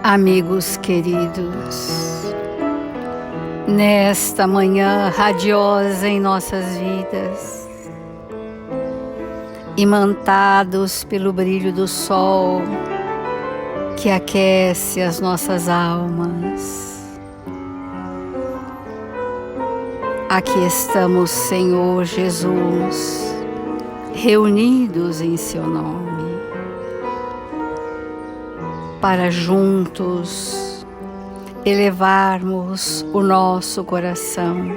Amigos queridos, nesta manhã radiosa em nossas vidas, imantados pelo brilho do sol que aquece as nossas almas, aqui estamos, Senhor Jesus, reunidos em Seu nome, para juntos elevarmos o nosso coração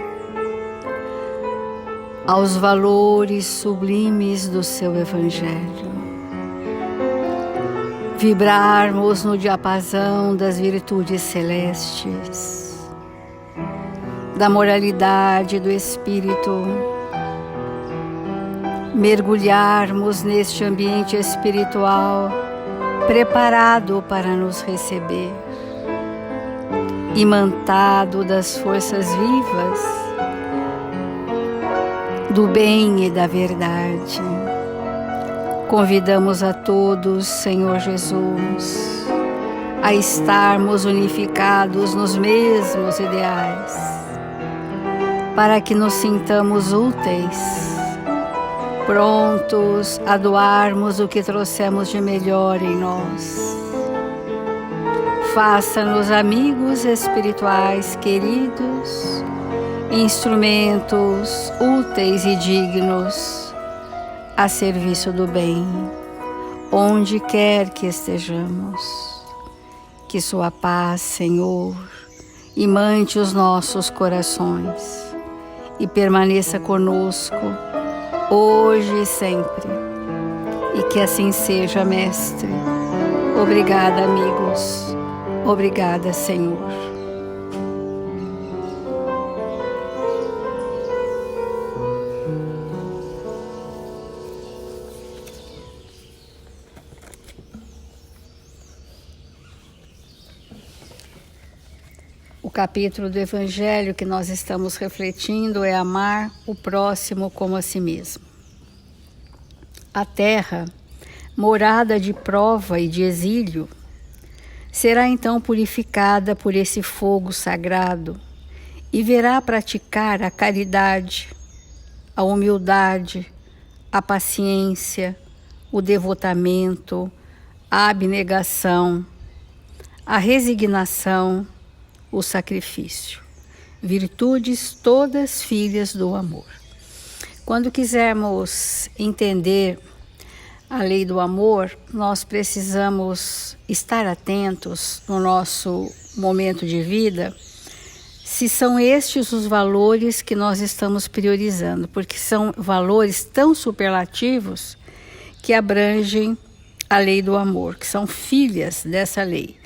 aos valores sublimes do Seu Evangelho, vibrarmos no diapasão das virtudes celestes, da moralidade do Espírito, mergulharmos neste ambiente espiritual preparado para nos receber, imantado das forças vivas, do bem e da verdade. Convidamos a todos, Senhor Jesus, a estarmos unificados nos mesmos ideais, para que nos sintamos úteis, prontos a doarmos o que trouxemos de melhor em nós. Faça-nos amigos espirituais queridos, instrumentos úteis e dignos a serviço do bem, onde quer que estejamos. Que Sua paz, Senhor, imante os nossos corações e permaneça conosco hoje e sempre, e que assim seja, Mestre. Obrigada, amigos. Obrigada, Senhor. O capítulo do Evangelho que nós estamos refletindo é amar o próximo como a si mesmo. A terra, morada de prova e de exílio, será então purificada por esse fogo sagrado e verá praticar a caridade, a humildade, a paciência, o devotamento, a abnegação, a resignação, o sacrifício, virtudes todas filhas do amor. Quando quisermos entender a lei do amor, nós precisamos estar atentos no nosso momento de vida, se são estes os valores que nós estamos priorizando, porque são valores tão superlativos que abrangem a lei do amor, que são filhas dessa lei.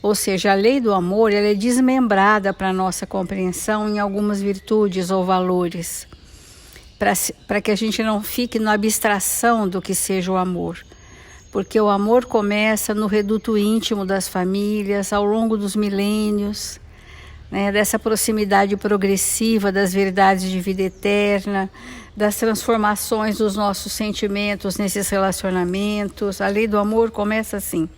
Ou seja, a lei do amor ela é desmembrada para a nossa compreensão em algumas virtudes ou valores, para que a gente não fique na abstração do que seja o amor. Porque o amor começa no reduto íntimo das famílias, ao longo dos milênios, né, dessa proximidade progressiva das verdades de vida eterna, das transformações dos nossos sentimentos nesses relacionamentos. A lei do amor começa assim.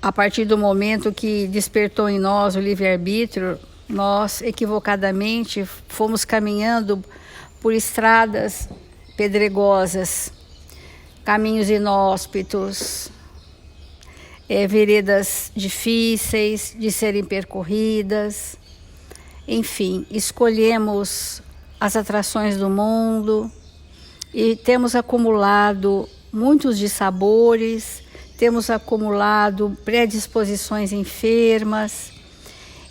A partir do momento que despertou em nós o livre-arbítrio, nós equivocadamente fomos caminhando por estradas pedregosas, caminhos inóspitos, veredas difíceis de serem percorridas. Enfim, escolhemos as atrações do mundo e temos acumulado muitos dissabores, temos acumulado predisposições enfermas,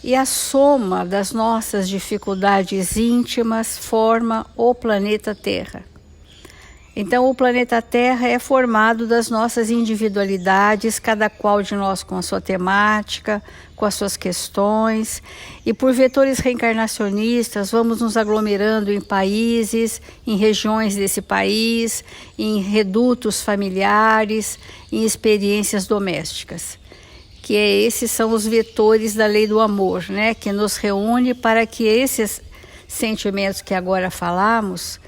e a soma das nossas dificuldades íntimas forma o planeta Terra. Então, o planeta Terra é formado das nossas individualidades, cada qual de nós com a sua temática, com as suas questões, e por vetores reencarnacionistas vamos nos aglomerando em países, em regiões desse país, em redutos familiares, em experiências domésticas. Que esses são os vetores da lei do amor, né? Que nos reúne para que esses sentimentos que agora falamos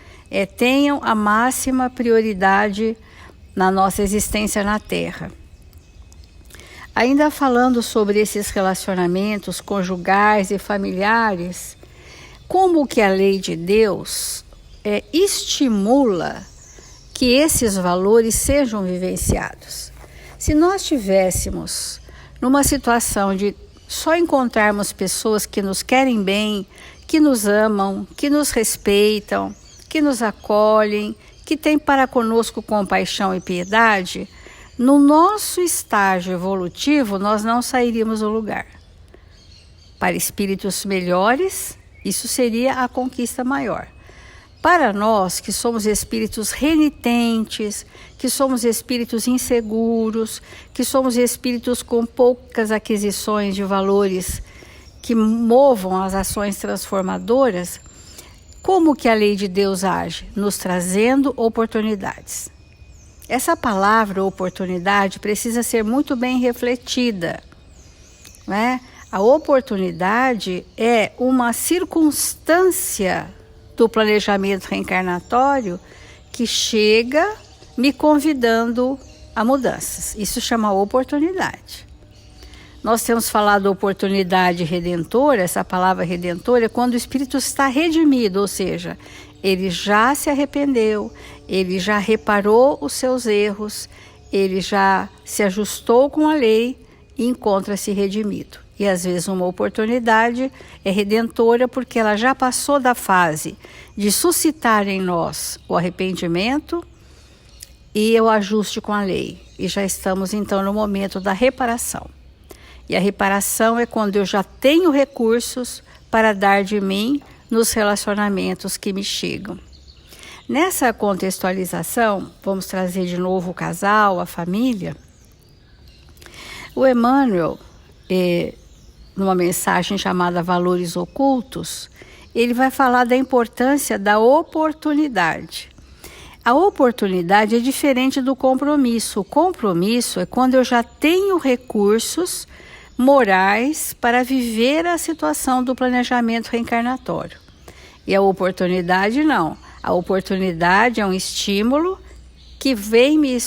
tenham a máxima prioridade na nossa existência na Terra. Ainda falando sobre esses relacionamentos conjugais e familiares, como que a lei de Deus estimula que esses valores sejam vivenciados. Se nós tivéssemos numa situação de só encontrarmos pessoas que nos querem bem, que nos amam, que nos respeitam, que nos acolhem, que têm para conosco compaixão e piedade, no nosso estágio evolutivo nós não sairíamos do lugar. Para espíritos melhores, isso seria a conquista maior. Para nós, que somos espíritos renitentes, que somos espíritos inseguros, que somos espíritos com poucas aquisições de valores que movam as ações transformadoras, como que a lei de Deus age? Nos trazendo oportunidades. Essa palavra oportunidade precisa ser muito bem refletida, né? A oportunidade é uma circunstância do planejamento reencarnatório que chega me convidando a mudanças. Isso chama oportunidade. Nós temos falado oportunidade redentora, essa palavra redentora é quando o espírito está redimido, ou seja, ele já se arrependeu, ele já reparou os seus erros, ele já se ajustou com a lei e encontra-se redimido. E às vezes uma oportunidade é redentora porque ela já passou da fase de suscitar em nós o arrependimento e o ajuste com a lei. E já estamos então no momento da reparação. E a reparação é quando eu já tenho recursos para dar de mim nos relacionamentos que me chegam. Nessa contextualização, vamos trazer de novo o casal, a família. O Emmanuel, numa mensagem chamada Valores Ocultos, ele vai falar da importância da oportunidade. A oportunidade é diferente do compromisso. O compromisso é quando eu já tenho recursos morais para viver a situação do planejamento reencarnatório. E a oportunidade não. A oportunidade é um estímulo que vem me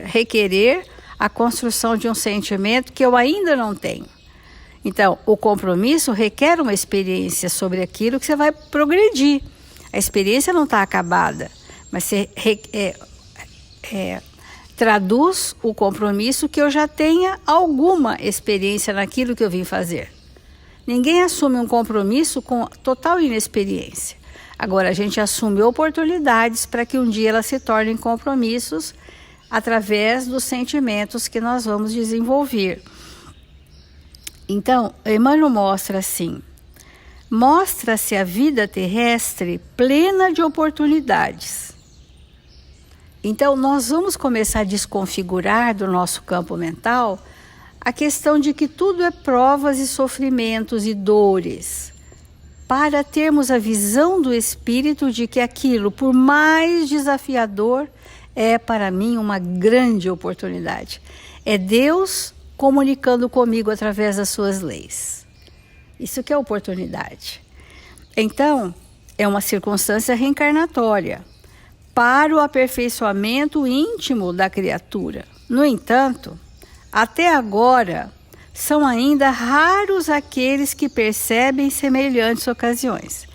requerer a construção de um sentimento que eu ainda não tenho. Então, o compromisso requer uma experiência sobre aquilo que você vai progredir. A experiência não está acabada, mas você traduz o compromisso que eu já tenha alguma experiência naquilo que eu vim fazer. Ninguém assume um compromisso com total inexperiência. Agora, a gente assume oportunidades para que um dia elas se tornem compromissos através dos sentimentos que nós vamos desenvolver. Então, Emmanuel mostra assim: mostra-se a vida terrestre plena de oportunidades. Então, nós vamos começar a desconfigurar do nosso campo mental a questão de que tudo é provas e sofrimentos e dores, para termos a visão do espírito de que aquilo, por mais desafiador, é para mim uma grande oportunidade. É Deus comunicando comigo através das suas leis. Isso que é oportunidade. Então, é uma circunstância reencarnatória para o aperfeiçoamento íntimo da criatura. No entanto, até agora, são ainda raros aqueles que percebem semelhantes ocasiões.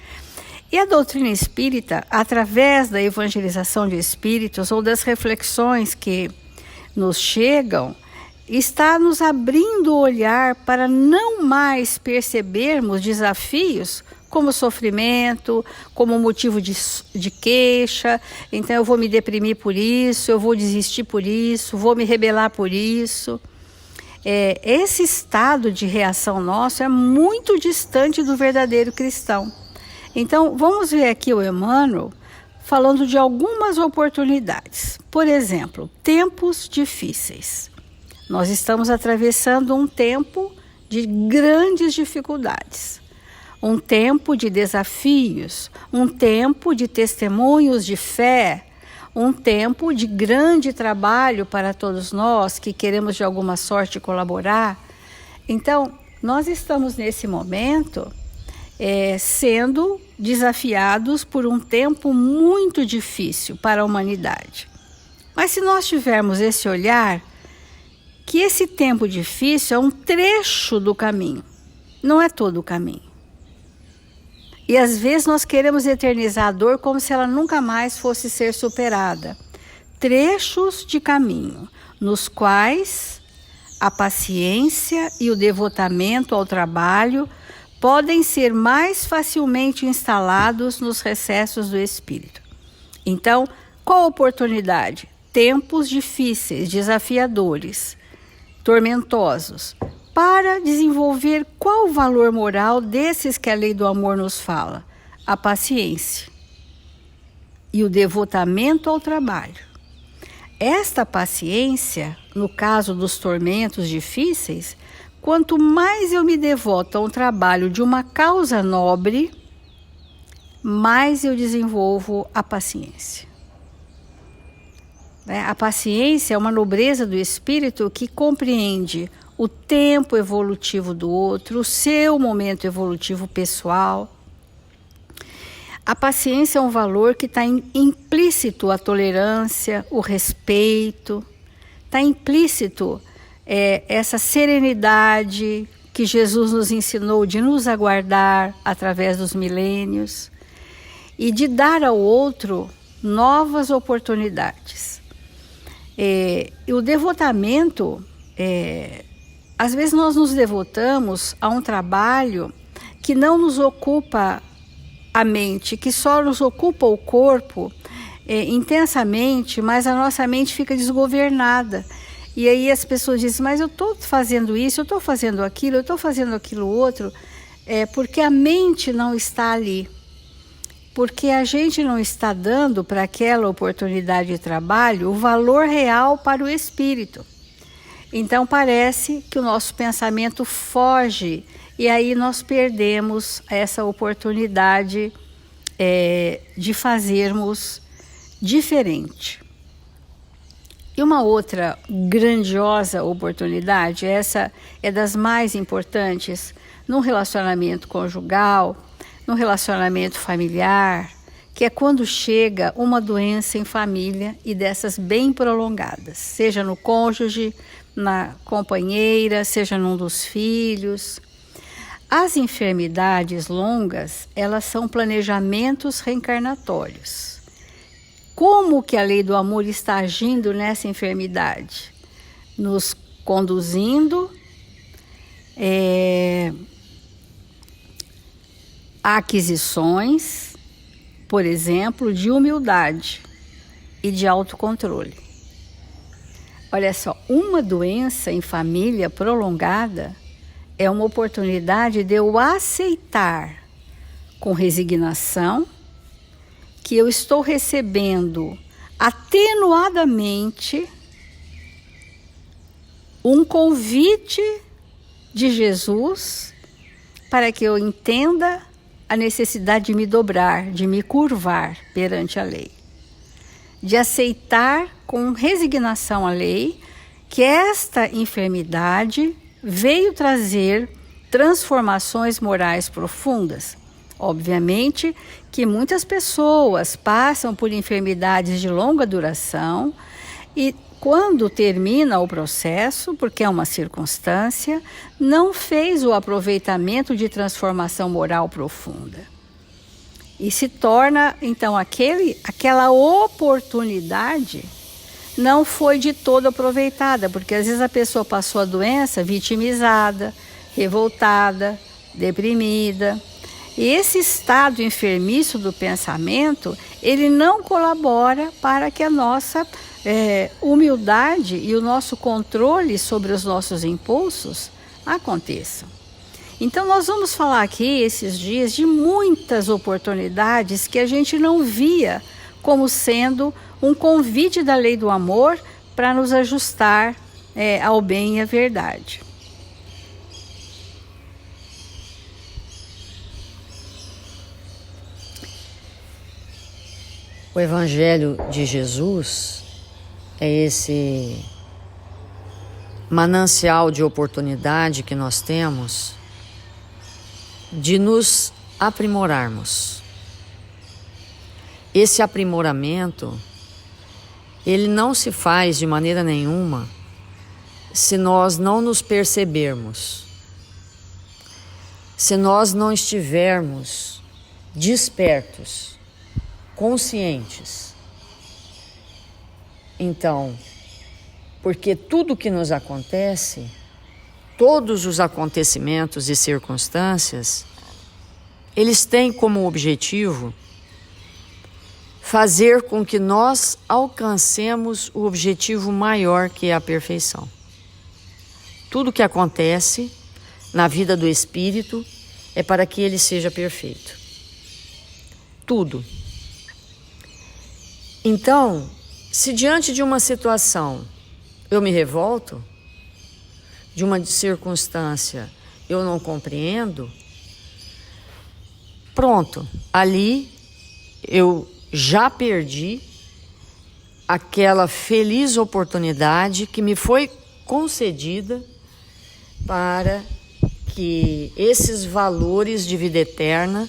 E a doutrina espírita, através da evangelização de espíritos ou das reflexões que nos chegam, está nos abrindo o olhar para não mais percebermos desafios como sofrimento, como motivo de queixa. Então eu vou me deprimir por isso, eu vou desistir por isso, vou me rebelar por isso. Esse estado de reação nosso é muito distante do verdadeiro cristão. Então vamos ver aqui o Emmanuel falando de algumas oportunidades. Por exemplo, tempos difíceis. Nós estamos atravessando um tempo de grandes dificuldades, um tempo de desafios, um tempo de testemunhos de fé, um tempo de grande trabalho para todos nós que queremos de alguma sorte colaborar. Então, nós estamos nesse momento sendo desafiados por um tempo muito difícil para a humanidade. Mas se nós tivermos esse olhar que esse tempo difícil é um trecho do caminho, não é todo o caminho. E às vezes nós queremos eternizar a dor como se ela nunca mais fosse ser superada. Trechos de caminho, nos quais a paciência e o devotamento ao trabalho podem ser mais facilmente instalados nos recessos do espírito. Então, qual a oportunidade? Tempos difíceis, desafiadores, tormentosos, para desenvolver qual o valor moral desses que a lei do amor nos fala? A paciência e o devotamento ao trabalho. Esta paciência, no caso dos tormentos difíceis, quanto mais eu me devoto a um trabalho de uma causa nobre, mais eu desenvolvo a paciência. A paciência é uma nobreza do espírito que compreende o tempo evolutivo do outro, o seu momento evolutivo pessoal. A paciência é um valor que está implícito a tolerância, o respeito, está implícito essa serenidade que Jesus nos ensinou de nos aguardar através dos milênios e de dar ao outro novas oportunidades. E o devotamento, às vezes nós nos devotamos a um trabalho que não nos ocupa a mente, que só nos ocupa o corpo intensamente, mas a nossa mente fica desgovernada. E aí as pessoas dizem, mas eu estou fazendo isso, eu estou fazendo aquilo, eu estou fazendo aquilo outro, porque a mente não está ali. Porque a gente não está dando para aquela oportunidade de trabalho o valor real para o espírito. Então parece que o nosso pensamento foge e aí nós perdemos essa oportunidade de fazermos diferente. E uma outra grandiosa oportunidade, essa é das mais importantes, num relacionamento conjugal, no relacionamento familiar, que é quando chega uma doença em família e dessas bem prolongadas, seja no cônjuge, na companheira, seja num dos filhos. As enfermidades longas, elas são planejamentos reencarnatórios. Como que a lei do amor está agindo nessa enfermidade? Nos conduzindo a aquisições, por exemplo, de humildade e de autocontrole. Olha só, uma doença em família prolongada é uma oportunidade de eu aceitar com resignação que eu estou recebendo atenuadamente um convite de Jesus para que eu entenda a necessidade de me dobrar, de me curvar perante a lei. De aceitar com resignação a lei que esta enfermidade veio trazer transformações morais profundas. Obviamente que muitas pessoas passam por enfermidades de longa duração e quando termina o processo, porque é uma circunstância, não fez o aproveitamento de transformação moral profunda. E se torna, então, aquela oportunidade não foi de todo aproveitada, porque às vezes a pessoa passou a doença vitimizada, revoltada, deprimida. E esse estado enfermiço do pensamento, ele não colabora para que a nossa humildade e o nosso controle sobre os nossos impulsos aconteçam. Então nós vamos falar aqui esses dias de muitas oportunidades que a gente não via como sendo um convite da lei do amor para nos ajustar ao bem e à verdade. O Evangelho de Jesus é esse manancial de oportunidade que nós temos de nos aprimorarmos. Esse aprimoramento, ele não se faz de maneira nenhuma se nós não nos percebermos, se nós não estivermos despertos, conscientes. Então, porque tudo que nos acontece, todos os acontecimentos e circunstâncias, eles têm como objetivo fazer com que nós alcancemos o objetivo maior, que é a perfeição. Tudo que acontece na vida do espírito é para que ele seja perfeito. Tudo. Então, se diante de uma situação eu me revolto, de uma circunstância eu não compreendo, pronto, ali eu já perdi aquela feliz oportunidade que me foi concedida para que esses valores de vida eterna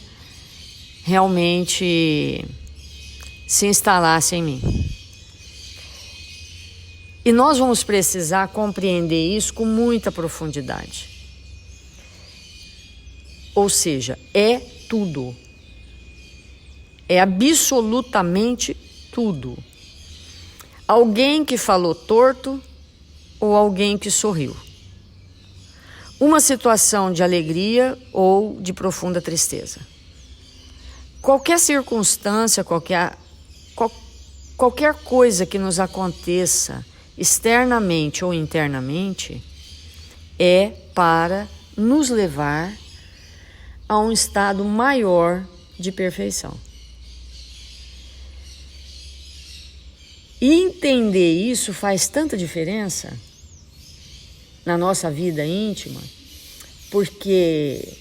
realmente se instalassem em mim. E nós vamos precisar compreender isso com muita profundidade. Ou seja, é tudo. É absolutamente tudo. Alguém que falou torto ou alguém que sorriu. Uma situação de alegria ou de profunda tristeza. Qualquer circunstância, qualquer coisa que nos aconteça externamente ou internamente é para nos levar a um estado maior de perfeição. E entender isso faz tanta diferença na nossa vida íntima, porque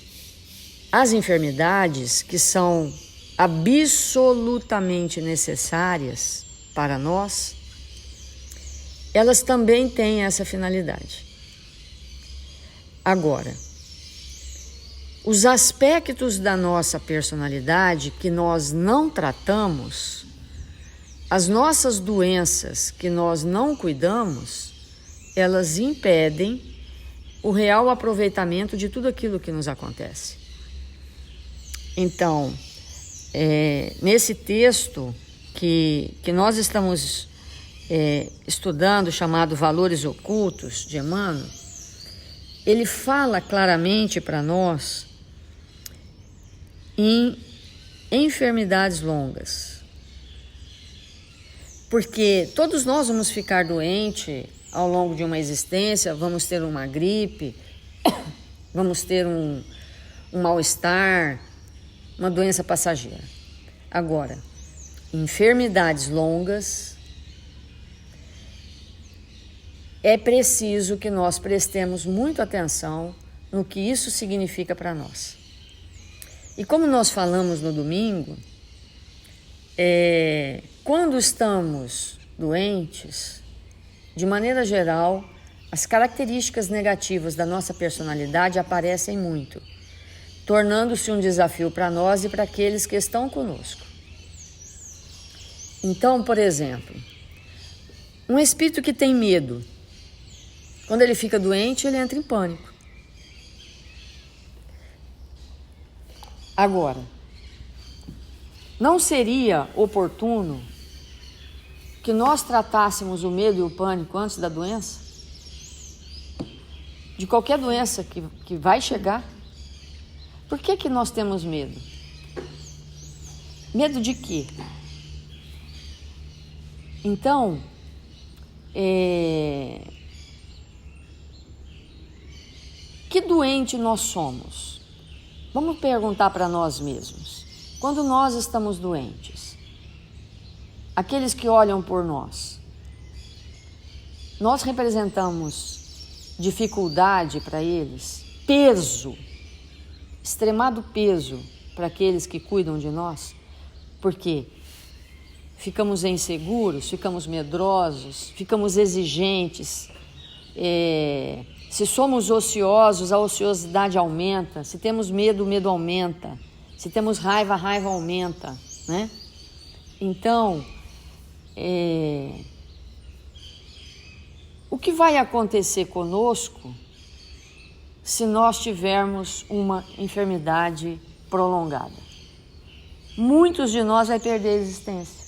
as enfermidades que são absolutamente necessárias para nós, elas também têm essa finalidade. Agora, os aspectos da nossa personalidade que nós não tratamos, as nossas doenças que nós não cuidamos, elas impedem o real aproveitamento de tudo aquilo que nos acontece. Então, nesse texto que nós estamos estudando, chamado Valores Ocultos, de Emmanuel, ele fala claramente para nós em enfermidades longas. Porque todos nós vamos ficar doentes ao longo de uma existência, vamos ter uma gripe, vamos ter um mal-estar, uma doença passageira. Agora, enfermidades longas, é preciso que nós prestemos muita atenção no que isso significa para nós. E como nós falamos no domingo, quando estamos doentes, de maneira geral, as características negativas da nossa personalidade aparecem muito, tornando-se um desafio para nós e para aqueles que estão conosco. Então, por exemplo, um espírito que tem medo, quando ele fica doente, ele entra em pânico. Agora, não seria oportuno que nós tratássemos o medo e o pânico antes da doença? De qualquer doença que vai chegar? Por que nós temos medo? Medo de quê? Então, que doente nós somos? Vamos perguntar para nós mesmos. Quando nós estamos doentes, aqueles que olham por nós, nós representamos dificuldade para eles, peso, extremado peso para aqueles que cuidam de nós, porque ficamos inseguros, ficamos medrosos, ficamos exigentes. Se somos ociosos, a ociosidade aumenta. Se temos medo, o medo aumenta. Se temos raiva, a raiva aumenta, né? Então, O que vai acontecer conosco se nós tivermos uma enfermidade prolongada? Muitos de nós vai perder a existência.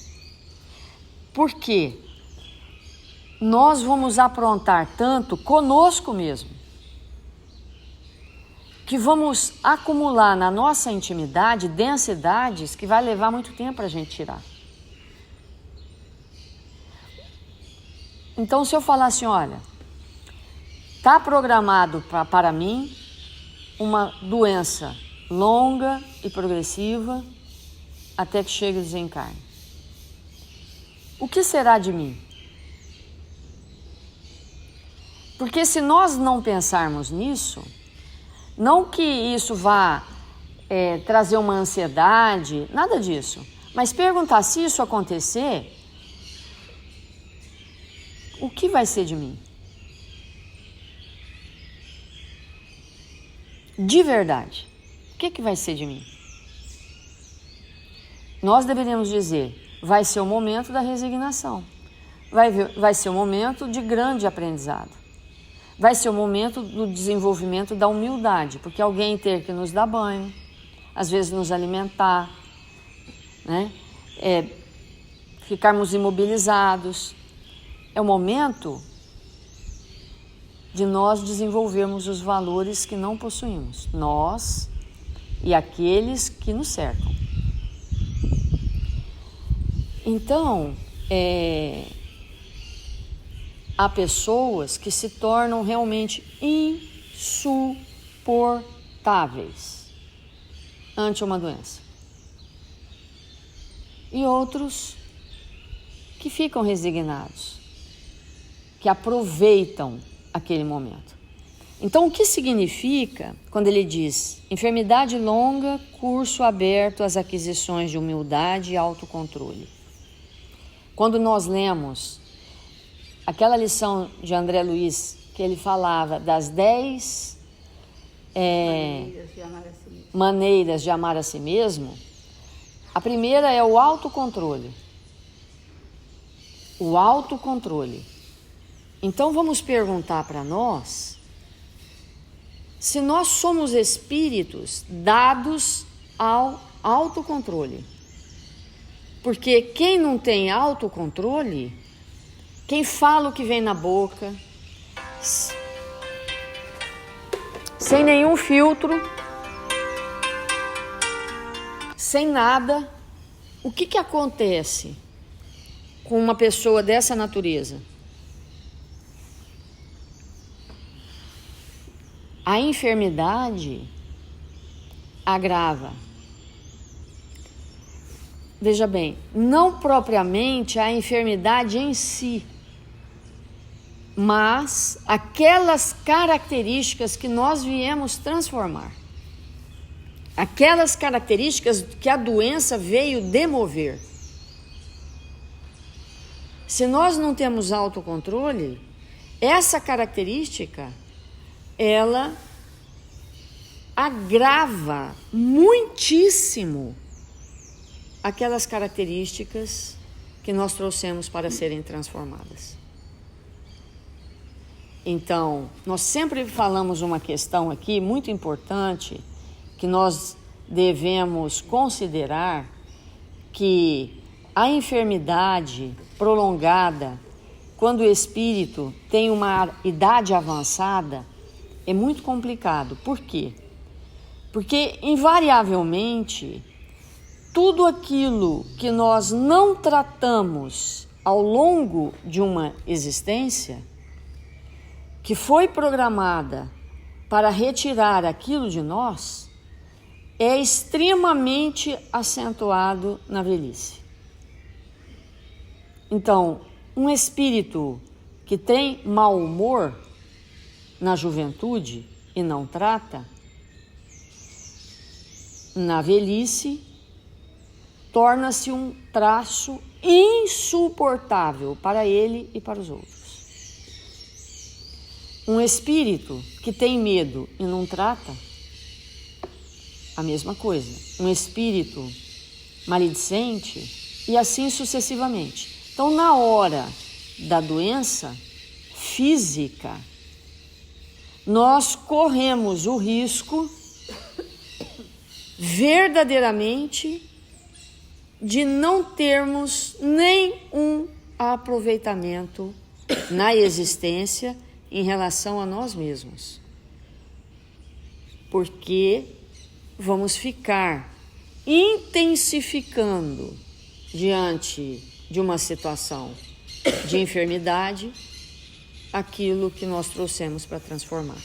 Por quê? Nós vamos aprontar tanto conosco mesmo, que vamos acumular na nossa intimidade densidades que vai levar muito tempo para a gente tirar. Então, se eu falar assim, olha, está programado para mim uma doença longa e progressiva até que chegue o desencarne. O que será de mim? Porque se nós não pensarmos nisso, não que isso vá trazer uma ansiedade, nada disso, mas perguntar se isso acontecer, o que vai ser de mim? De verdade, o que vai ser de mim? Nós deveríamos dizer, vai ser o momento da resignação, vai ser o momento de grande aprendizado, vai ser o momento do desenvolvimento da humildade, porque alguém ter que nos dar banho, às vezes nos alimentar, né? Ficarmos imobilizados. É o momento de nós desenvolvermos os valores que não possuímos, nós e aqueles que nos cercam. Então, há pessoas que se tornam realmente insuportáveis ante uma doença. E outros que ficam resignados, que aproveitam aquele momento. Então, o que significa quando ele diz enfermidade longa, curso aberto às aquisições de humildade e autocontrole? Quando nós lemos aquela lição de André Luiz, que ele falava das 10 maneiras de amar a si mesmo, a primeira é o autocontrole. O autocontrole. Então vamos perguntar para nós se nós somos espíritos dados ao autocontrole. Porque quem não tem autocontrole, quem fala o que vem na boca, sem nenhum filtro, sem nada, o que acontece com uma pessoa dessa natureza? A enfermidade agrava. Veja bem, não propriamente a enfermidade em si, mas aquelas características que nós viemos transformar. Aquelas características que a doença veio demover. Se nós não temos autocontrole, essa característica, ela agrava muitíssimo aquelas características que nós trouxemos para serem transformadas. Então, nós sempre falamos uma questão aqui muito importante que nós devemos considerar, que a enfermidade prolongada, quando o espírito tem uma idade avançada, é muito complicado. Por quê? Porque, invariavelmente, tudo aquilo que nós não tratamos ao longo de uma existência, que foi programada para retirar aquilo de nós, é extremamente acentuado na velhice. Então, um espírito que tem mau humor na juventude e não trata, na velhice, torna-se um traço insuportável para ele e para os outros. Um espírito que tem medo e não trata, a mesma coisa. Um espírito maledicente e assim sucessivamente. Então, na hora da doença, física, nós corremos o risco verdadeiramente de não termos nenhum aproveitamento na existência em relação a nós mesmos. Porque vamos ficar intensificando diante de uma situação de enfermidade aquilo que nós trouxemos para transformar.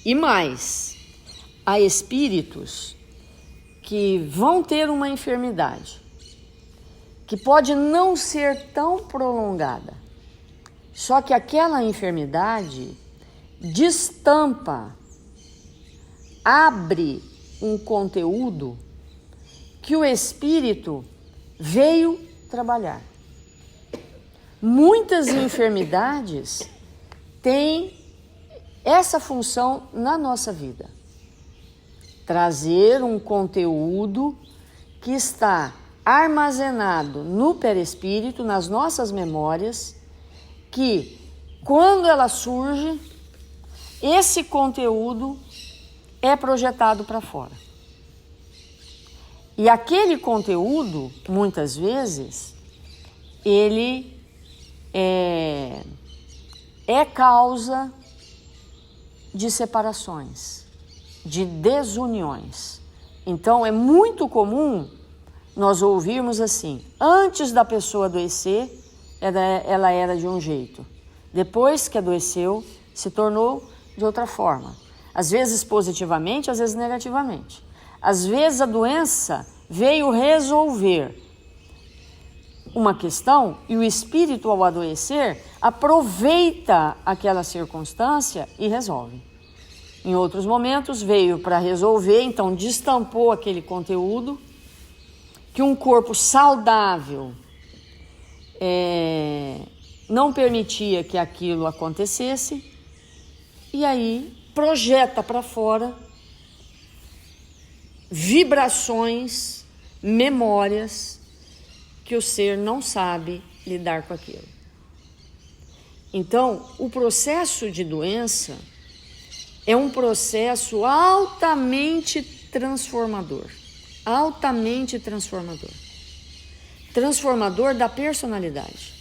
E mais, há espíritos que vão ter uma enfermidade que pode não ser tão prolongada, só que aquela enfermidade destampa, abre um conteúdo que o espírito veio trabalhar. Muitas enfermidades têm essa função na nossa vida. Trazer um conteúdo que está armazenado no perispírito, nas nossas memórias, que quando ela surge, esse conteúdo é projetado para fora. E aquele conteúdo, muitas vezes, ele é causa de separações, de desuniões. Então, é muito comum nós ouvirmos assim: antes da pessoa adoecer, ela era de um jeito. Depois que adoeceu, se tornou de outra forma. Às vezes positivamente, às vezes negativamente. Às vezes a doença veio resolver uma questão e o espírito, ao adoecer, aproveita aquela circunstância e resolve. Em outros momentos veio para resolver, então destampou aquele conteúdo que um corpo saudável não permitia que aquilo acontecesse, e aí projeta para fora vibrações, memórias que o ser não sabe lidar com aquilo. Então, o processo de doença é um processo altamente transformador. Altamente transformador. Transformador da personalidade.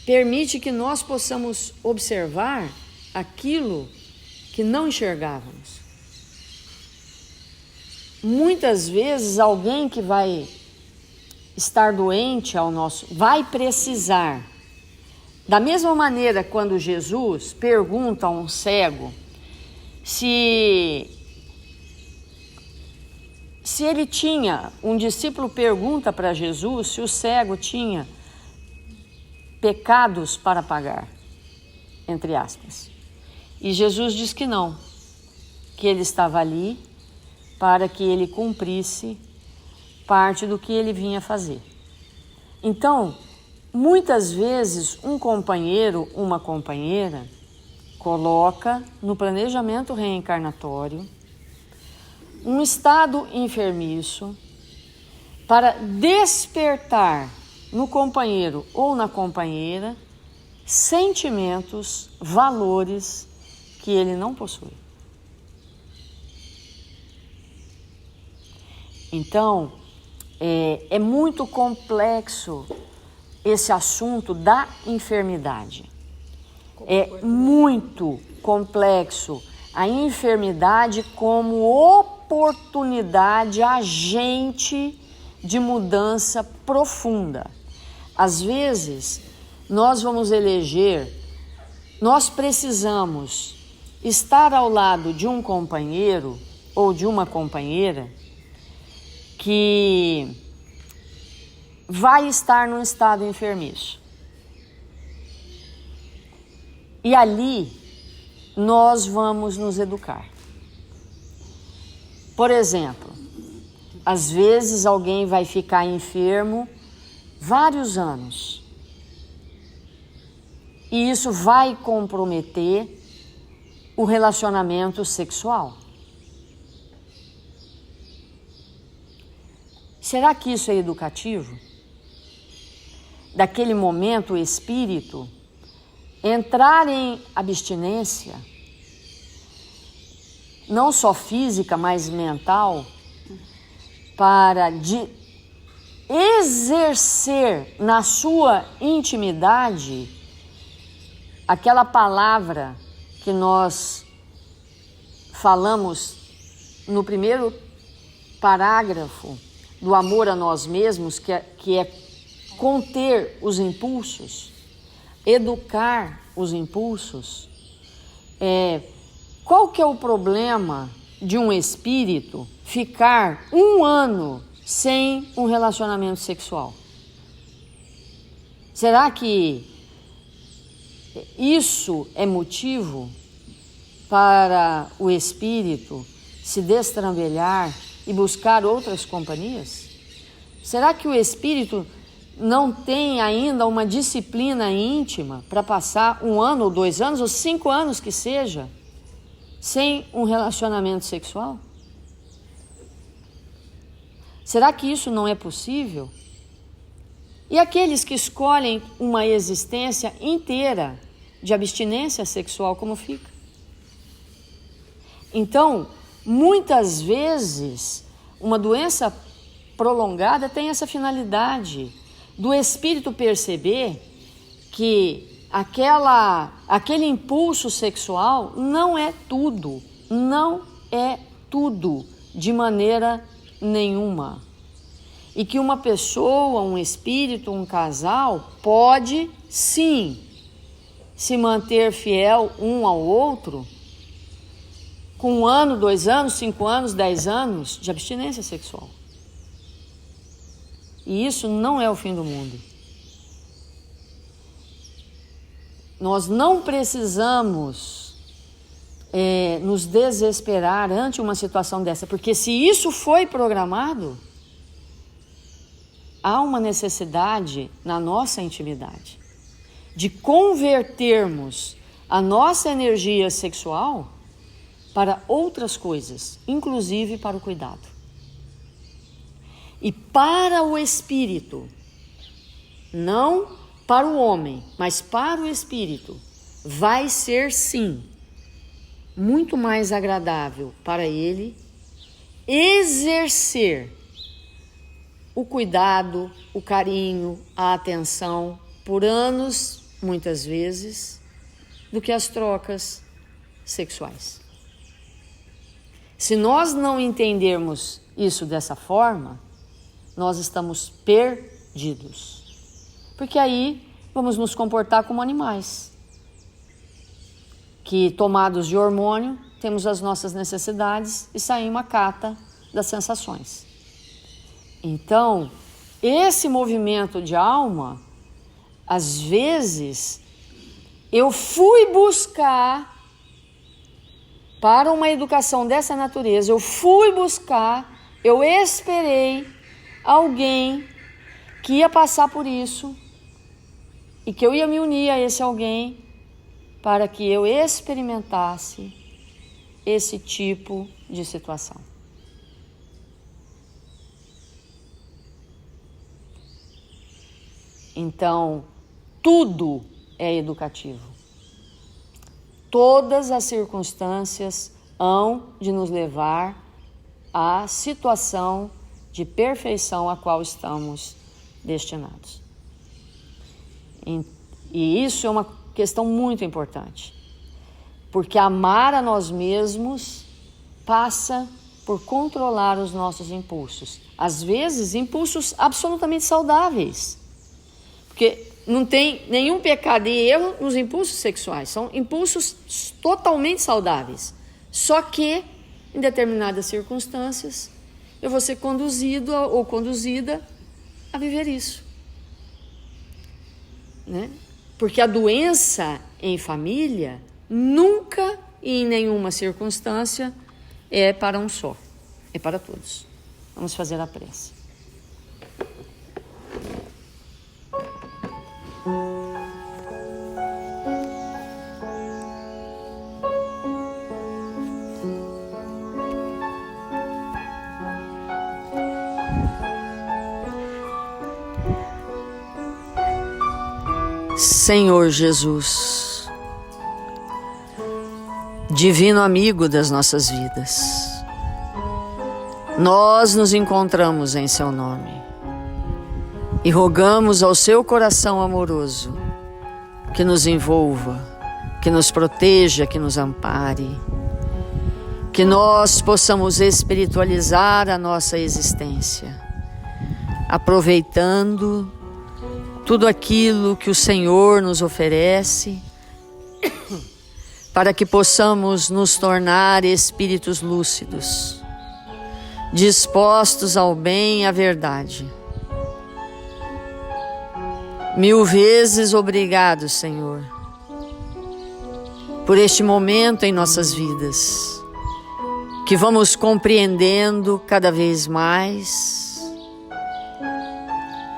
Permite que nós possamos observar aquilo que não enxergávamos. Muitas vezes alguém que vai estar doente vai precisar. Da mesma maneira, quando Jesus pergunta a um cego se ele tinha, um discípulo pergunta para Jesus se o cego tinha pecados para pagar, entre aspas. E Jesus diz que não, que ele estava ali para que ele cumprisse parte do que ele vinha fazer. Então, muitas vezes um companheiro, uma companheira, coloca no planejamento reencarnatório um estado enfermiço para despertar no companheiro ou na companheira sentimentos, valores que ele não possui. Então, é muito complexo esse assunto da enfermidade. É muito complexo a enfermidade como oportunidade, agente de mudança profunda. Às vezes, nós precisamos estar ao lado de um companheiro ou de uma companheira que vai estar num estado enfermiço. E ali nós vamos nos educar. Por exemplo, às vezes alguém vai ficar enfermo vários anos. E isso vai comprometer o relacionamento sexual. Será que isso é educativo? Daquele momento o espírito entrar em abstinência, não só física, mas mental, para exercer na sua intimidade aquela palavra que nós falamos no primeiro parágrafo do amor a nós mesmos, que é conter os impulsos, educar os impulsos. Qual que é o problema de um espírito ficar 1 ano sem um relacionamento sexual? Será que isso é motivo para o espírito se destrambelhar e buscar outras companhias? Será que o espírito não tem ainda uma disciplina íntima para passar 1 ano ou 2 anos ou 5 anos que seja sem um relacionamento sexual? Será que isso não é possível? E aqueles que escolhem uma existência inteira de abstinência sexual, como fica? Então, muitas vezes, uma doença prolongada tem essa finalidade do espírito perceber que aquele impulso sexual não é tudo de maneira nenhuma. E que uma pessoa, um espírito, um casal pode sim se manter fiel um ao outro com 1 ano, 2 anos, 5 anos, 10 anos de abstinência sexual. E isso não é o fim do mundo. Nós não precisamos nos desesperar ante uma situação dessa, porque se isso foi programado, há uma necessidade na nossa intimidade de convertermos a nossa energia sexual para outras coisas, inclusive para o cuidado. E para o espírito, não para o homem, mas para o espírito, vai ser sim muito mais agradável para ele exercer o cuidado, o carinho, a atenção por anos, muitas vezes, do que as trocas sexuais. Se nós não entendermos isso dessa forma, nós estamos perdidos. Porque aí vamos nos comportar como animais, que tomados de hormônio, temos as nossas necessidades e saímos à cata das sensações. Então, esse movimento de alma, às vezes, eu fui buscar para uma educação dessa natureza, eu esperei alguém que ia passar por isso e que eu ia me unir a esse alguém para que eu experimentasse esse tipo de situação. Então, tudo é educativo. Todas as circunstâncias hão de nos levar à situação de perfeição a qual estamos destinados. E isso é uma questão muito importante, porque amar a nós mesmos passa por controlar os nossos impulsos. Às vezes, impulsos absolutamente saudáveis, porque não tem nenhum pecado e erro nos impulsos sexuais, são impulsos totalmente saudáveis. Só que, em determinadas circunstâncias, eu vou ser conduzido ou conduzida a viver isso, né? Porque a doença em família nunca e em nenhuma circunstância é para um só, é para todos. Vamos fazer a prece. Senhor Jesus, divino amigo das nossas vidas, nós nos encontramos em seu nome e rogamos ao seu coração amoroso que nos envolva, que nos proteja, que nos ampare, que nós possamos espiritualizar a nossa existência, aproveitando tudo aquilo que o Senhor nos oferece, para que possamos nos tornar espíritos lúcidos, dispostos ao bem e à verdade. 1000 vezes obrigado, Senhor, por este momento em nossas vidas, que vamos compreendendo cada vez mais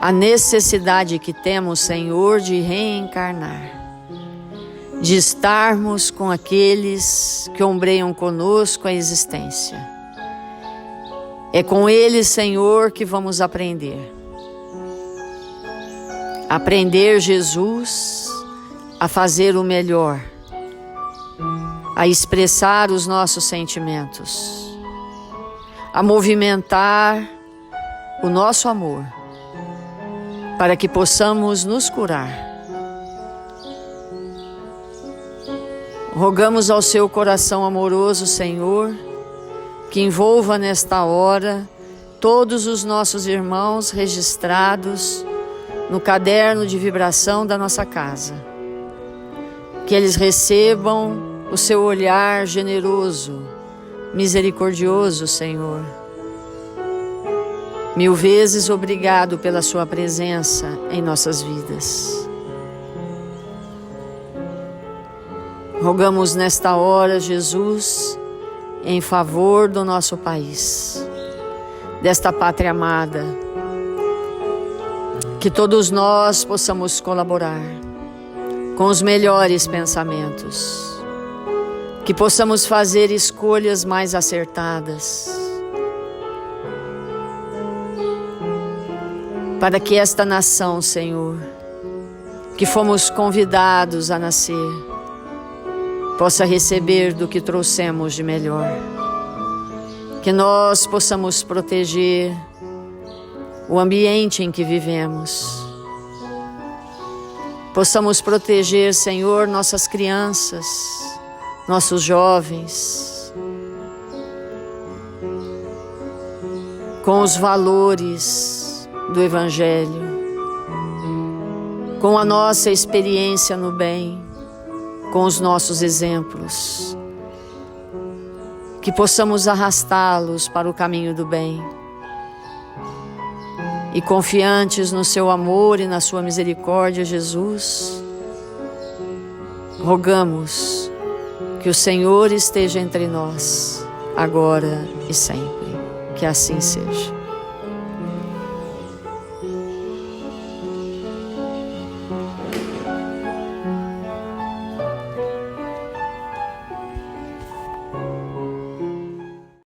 a necessidade que temos, Senhor, de reencarnar, de estarmos com aqueles que ombreiam conosco a existência. É com eles, Senhor, que vamos aprender. Aprender, Jesus, a fazer o melhor, a expressar os nossos sentimentos, a movimentar o nosso amor, para que possamos nos curar. Rogamos ao seu coração amoroso, Senhor, que envolva nesta hora todos os nossos irmãos registrados no caderno de vibração da nossa casa. Que eles recebam o seu olhar generoso, misericordioso, Senhor. 1000 vezes obrigado pela sua presença em nossas vidas. Rogamos nesta hora, Jesus, em favor do nosso país, desta pátria amada, que todos nós possamos colaborar com os melhores pensamentos, que possamos fazer escolhas mais acertadas, para que esta nação, Senhor, que fomos convidados a nascer, possa receber do que trouxemos de melhor. Que nós possamos proteger o ambiente em que vivemos. Possamos proteger, Senhor, nossas crianças, nossos jovens, com os valores do Evangelho, com a nossa experiência no bem, com os nossos exemplos, que possamos arrastá-los para o caminho do bem e, confiantes no seu amor e na sua misericórdia, Jesus, rogamos que o Senhor esteja entre nós, agora e sempre. Que assim seja.